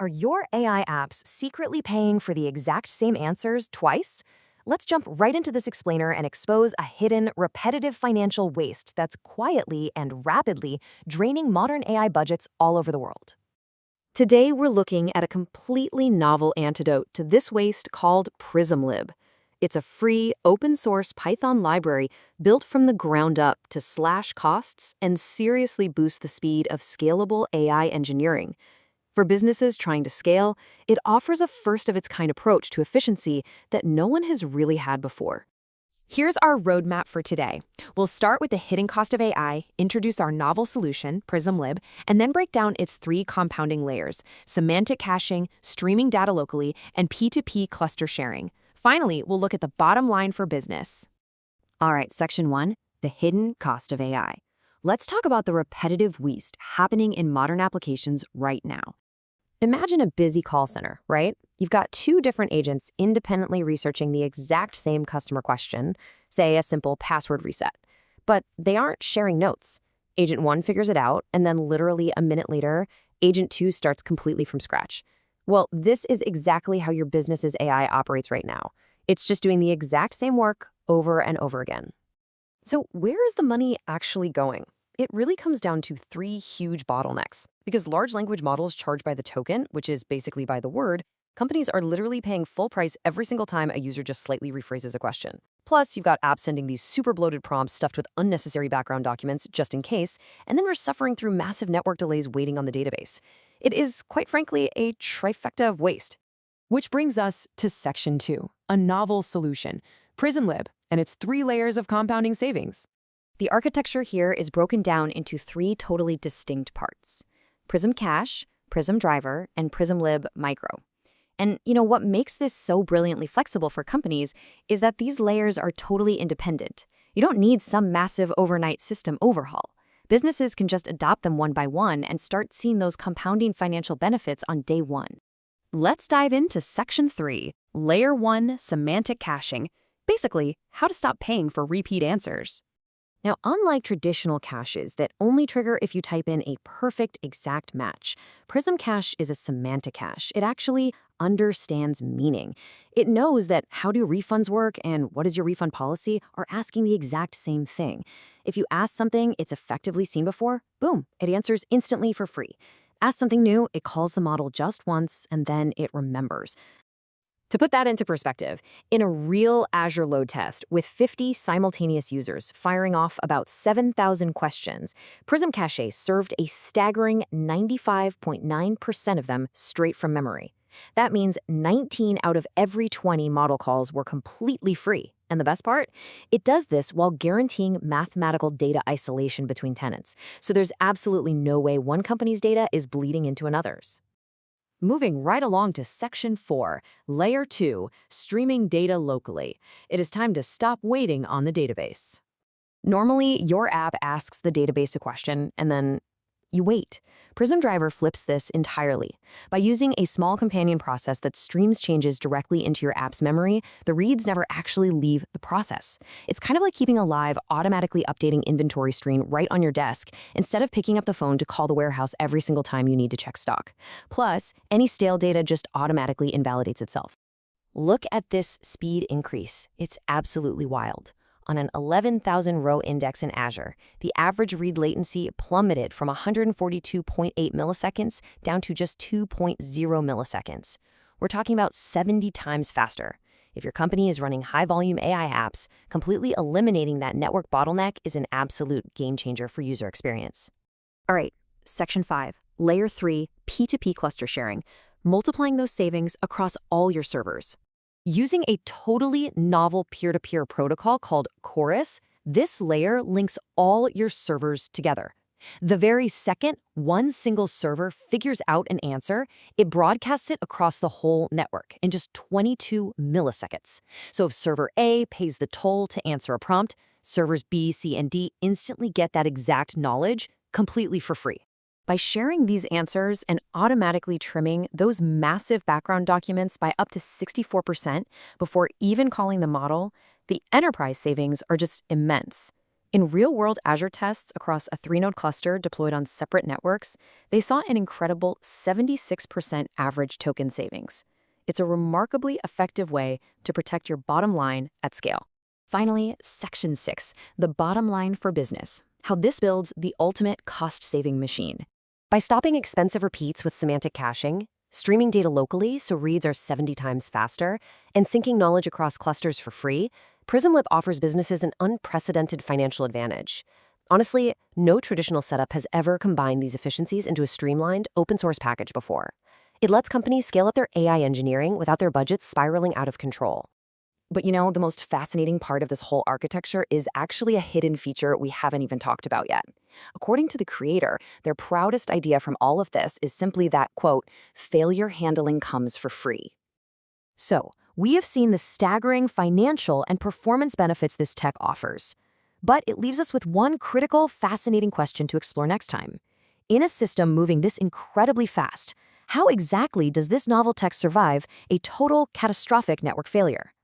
Are your AI apps secretly paying for the exact same answers twice? Let's jump right into this explainer and expose a hidden, repetitive financial waste that's quietly and rapidly draining modern AI budgets all over the world. Today, we're looking at a completely novel antidote to this waste called PrismLib. It's a free, open-source Python library built from the ground up to slash costs and seriously boost the speed of scalable AI engineering. For businesses trying to scale, it offers a first-of-its-kind approach to efficiency that no one has really had before. Here's our roadmap for today. We'll start with the hidden cost of AI, introduce our novel solution, PrismLib, and then break down its three compounding layers: semantic caching, streaming data locally, and P2P cluster sharing. Finally, we'll look at the bottom line for business. All right, Section 1, the hidden cost of AI. Let's talk about the repetitive waste happening in modern applications right now. Imagine a busy call center, right? You've got two different agents independently researching the exact same customer question, say a simple password reset. But they aren't sharing notes. Agent 1 figures it out, and then literally a minute later, Agent 2 starts completely from scratch. Well, this is exactly how your business's AI operates right now. It's just doing the exact same work over and over again. So where is the money actually going? It really comes down to three huge bottlenecks. Because large language models charge by the token, which is basically by the word, companies are literally paying full price every single time a user just slightly rephrases a question. Plus, you've got apps sending these super bloated prompts stuffed with unnecessary background documents just in case, and then we're suffering through massive network delays waiting on the database. It is, quite frankly, a trifecta of waste. Which brings us to Section 2, a novel solution, PrismLib, and its three layers of compounding savings. The architecture here is broken down into three totally distinct parts: PrismCache, PrismDriver, and PrismLib Micro. And what makes this so brilliantly flexible for companies is that these layers are totally independent. You don't need some massive overnight system overhaul. Businesses can just adopt them one by one and start seeing those compounding financial benefits on day one. Let's dive into Section 3, Layer 1, Semantic Caching. Basically, how to stop paying for repeat answers. Now, unlike traditional caches that only trigger if you type in a perfect exact match, PrismCache is a semantic cache. It actually understands meaning. It knows that how do refunds work and what is your refund policy are asking the exact same thing. If you ask something it's effectively seen before, boom, it answers instantly for free. Ask something new, it calls the model just once, and then it remembers. To put that into perspective, in a real Azure load test with 50 simultaneous users firing off about 7,000 questions, PrismCache served a staggering 95.9% of them straight from memory. That means 19 out of every 20 model calls were completely free. And the best part? It does this while guaranteeing mathematical data isolation between tenants. So there's absolutely no way one company's data is bleeding into another's. Moving right along to Section 4, Layer 2, Streaming Data Locally. It is time to stop waiting on the database. Normally, your app asks the database a question, and then you wait. PrismDriver flips this entirely. By using a small companion process that streams changes directly into your app's memory, the reads never actually leave the process. It's kind of like keeping a live, automatically updating inventory screen right on your desk instead of picking up the phone to call the warehouse every single time you need to check stock. Plus, any stale data just automatically invalidates itself. Look at this speed increase. It's absolutely wild. On an 11,000-row index in Azure, the average read latency plummeted from 142.8 milliseconds down to just 2.0 milliseconds. We're talking about 70 times faster. If your company is running high-volume AI apps, completely eliminating that network bottleneck is an absolute game-changer for user experience. All right, Section 5, Layer 3, P2P cluster sharing, multiplying those savings across all your servers. Using a totally novel peer-to-peer protocol called Chorus, this layer links all your servers together. The very second one single server figures out an answer, it broadcasts it across the whole network in just 22 milliseconds. So if server A pays the toll to answer a prompt, servers B, C, and D instantly get that exact knowledge completely for free. By sharing these answers and automatically trimming those massive background documents by up to 64% before even calling the model, the enterprise savings are just immense. In real-world Azure tests across a 3-node cluster deployed on separate networks, they saw an incredible 76% average token savings. It's a remarkably effective way to protect your bottom line at scale. Finally, Section 6, the bottom line for business, how this builds the ultimate cost-saving machine. By stopping expensive repeats with semantic caching, streaming data locally so reads are 70 times faster, and syncing knowledge across clusters for free, PrismLib offers businesses an unprecedented financial advantage. Honestly, no traditional setup has ever combined these efficiencies into a streamlined, open-source package before. It lets companies scale up their AI engineering without their budgets spiraling out of control. But the most fascinating part of this whole architecture is actually a hidden feature we haven't even talked about yet. According to the creator, their proudest idea from all of this is simply that, quote, failure handling comes for free. So, we have seen the staggering financial and performance benefits this tech offers. But it leaves us with one critical, fascinating question to explore next time. In a system moving this incredibly fast, how exactly does this novel tech survive a total catastrophic network failure?